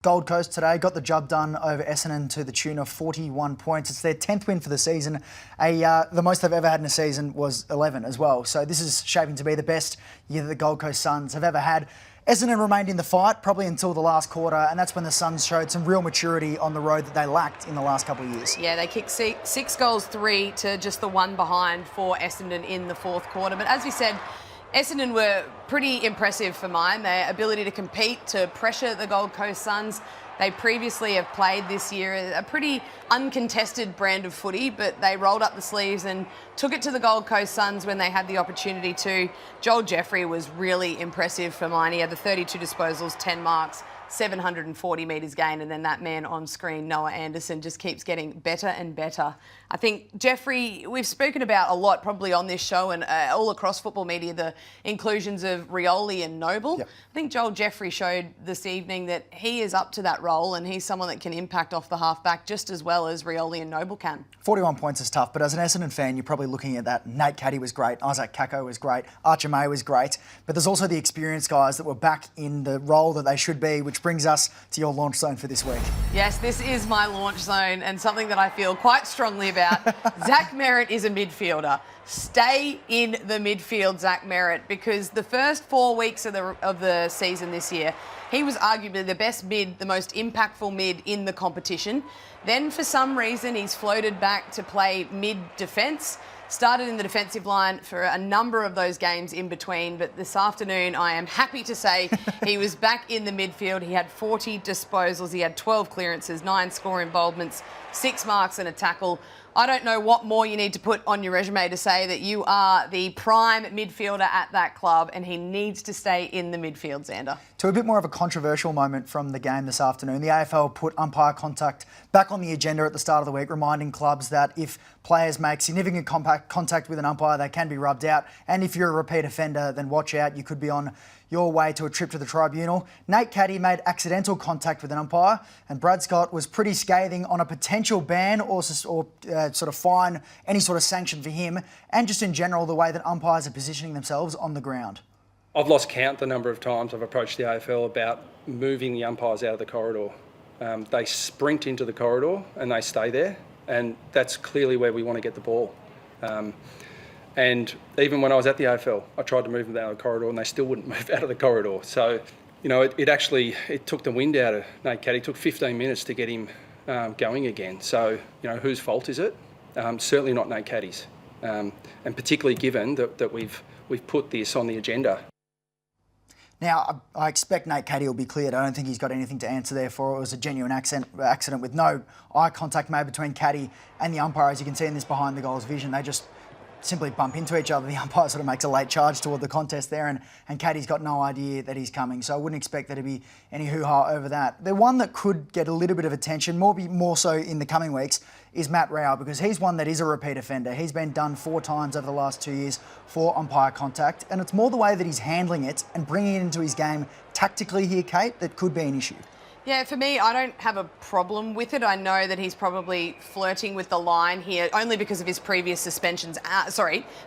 Gold Coast today got the job done over Essendon to the tune of 41 points. It's their 10th win for the season. The most they've ever had in a season was 11 as well. So this is shaping to be the best year that the Gold Coast Suns have ever had. Essendon remained in the fight probably until the last quarter, and that's when the Suns showed some real maturity on the road that they lacked in the last couple of years. Yeah, they kicked 6 goals, 3 to just the one behind for Essendon in the fourth quarter. But as we said, Essendon were pretty impressive for mine. Their ability to compete, to pressure the Gold Coast Suns. They previously have played this year a pretty uncontested brand of footy, but they rolled up the sleeves and took it to the Gold Coast Suns when they had the opportunity to. Joel Jeffrey was really impressive for mine. He had the 32 disposals, 10 marks, 740 metres gained, and then that man on screen, Noah Anderson, just keeps getting better and better. I think Jeffrey, we've spoken about a lot probably on this show and all across football media, the inclusions of Rowell and Noble. Yep. I think Joel Jeffrey showed this evening that he is up to that role and he's someone that can impact off the halfback just as well as Rowell and Noble can. 41 points is tough, but as an Essendon fan, you're probably looking at that. Nate Caddy was great, Isaac Kako was great, Archer May was great, but there's also the experienced guys that were back in the role that they should be, which brings us to your launch zone for this week. Yes, this is my launch zone and something that I feel quite strongly about. Zach Merrett is a midfielder. Stay in the midfield, Zach Merrett, because the first 4 weeks of the season this year, he was arguably the best mid, the most impactful mid in the competition. Then for some reason, he's floated back to play mid-defence. Started in the defensive line for a number of those games in between, but this afternoon I am happy to say he was back in the midfield. He had 40 disposals, he had 12 clearances, 9 score involvements, 6 marks and a tackle. I don't know what more you need to put on your resume to say that you are the prime midfielder at that club, and he needs to stay in the midfield, Xander. To a bit more of a controversial moment from the game this afternoon, the AFL put umpire contact back on the agenda at the start of the week, reminding clubs that if players make significant contact with an umpire, they can be rubbed out. And if you're a repeat offender, then watch out. You could be on your way to a trip to the tribunal. Nate Caddy made accidental contact with an umpire, and Brad Scott was pretty scathing on a potential ban or sort of fine, any sort of sanction for him, and just in general the way that umpires are positioning themselves on the ground. I've lost count the number of times I've approached the AFL about moving the umpires out of the corridor. They sprint into the corridor and they stay there, and that's clearly where we want to get the ball. And even when I was at the AFL, I tried to move them out of the corridor and they still wouldn't move out of the corridor. So, you know, it took the wind out of Nate Caddy. It took 15 minutes to get him going again. So, you know, whose fault is it? Certainly not Nate Caddy's. And particularly given that we've put this on the agenda. Now, I expect Nate Caddy will be cleared. I don't think he's got anything to answer there for. It was a genuine accident with no eye contact made between Caddy and the umpire. As you can see in this behind the goals vision, they just simply bump into each other. The umpire sort of makes a late charge toward the contest there, and Caddy's got no idea that he's coming. So I wouldn't expect there to be any hoo-ha over that. The one that could get a little bit of attention, more so in the coming weeks, is Matt Rowell, because he's one that is a repeat offender. He's been done 4 times over the last 2 years for umpire contact, and it's more the way that he's handling it and bringing it into his game tactically here, Kate, that could be an issue. Yeah, for me, I don't have a problem with it. I know that he's probably flirting with the line here only because of his previous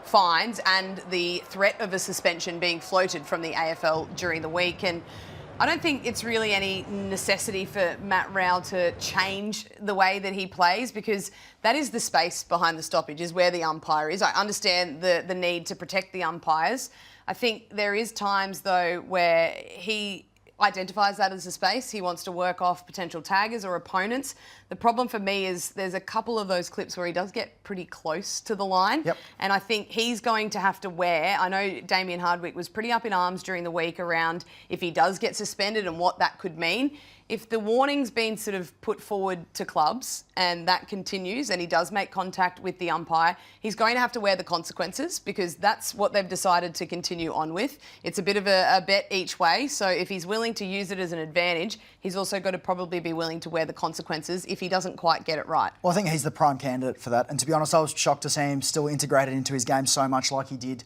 fines and the threat of a suspension being floated from the AFL during the week. And I don't think it's really any necessity for Matt Rowell to change the way that he plays, because that is the space behind the stoppage, is where the umpire is. I understand the need to protect the umpires. I think there is times, though, where he identifies that as a space. He wants to work off potential taggers or opponents. The problem for me is there's a couple of those clips where he does get pretty close to the line. Yep. And I think he's going to have to wear, I know Damien Hardwick was pretty up in arms during the week around if he does get suspended and what that could mean. If the warning's been sort of put forward to clubs and that continues and he does make contact with the umpire, he's going to have to wear the consequences, because that's what they've decided to continue on with. It's a bit of a bet each way. So if he's willing to use it as an advantage, he's also got to probably be willing to wear the consequences if he doesn't quite get it right. Well, I think he's the prime candidate for that. And to be honest, I was shocked to see him still integrated into his game so much like he did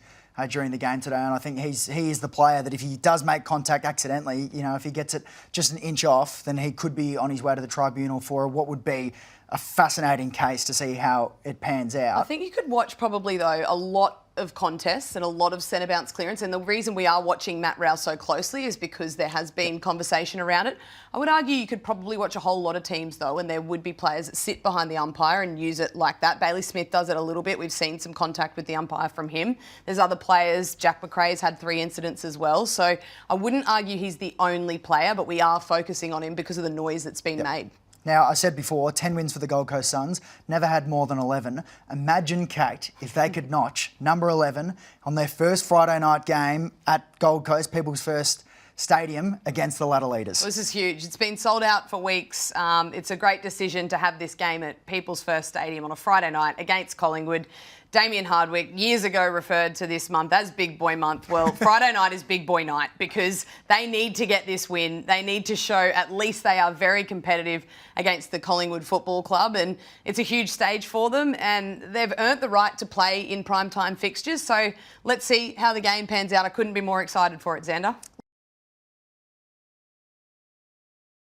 during the game today, and I think he is the player that if he does make contact accidentally, you know, if he gets it just an inch off, then he could be on his way to the tribunal for what would be a fascinating case to see how it pans out. I think you could watch probably, though, a lot of contests and a lot of centre bounce clearance. And the reason we are watching Matt Rowell so closely is because there has been conversation around it. I would argue you could probably watch a whole lot of teams though, and there would be players that sit behind the umpire and use it like that. Bailey Smith does it a little bit. We've seen some contact with the umpire from him. There's other players. Jack McRae's had 3 incidents as well. So I wouldn't argue he's the only player, but we are focusing on him because of the noise that's been made. Now, I said before, 10 wins for the Gold Coast Suns, never had more than 11. Imagine, Kate, if they could notch number 11 on their first Friday night game at Gold Coast, People's First Stadium, against the ladder leaders. This is huge. It's been sold out for weeks. It's a great decision to have this game at People's First Stadium on a Friday night against Collingwood. Damien Hardwick years ago referred to this month as Big Boy Month. Well, Friday night is Big Boy Night because they need to get this win. They need to show at least they are very competitive against the Collingwood Football Club, and it's a huge stage for them, and they've earned the right to play in primetime fixtures. So let's see how the game pans out. I couldn't be more excited for it, Xander.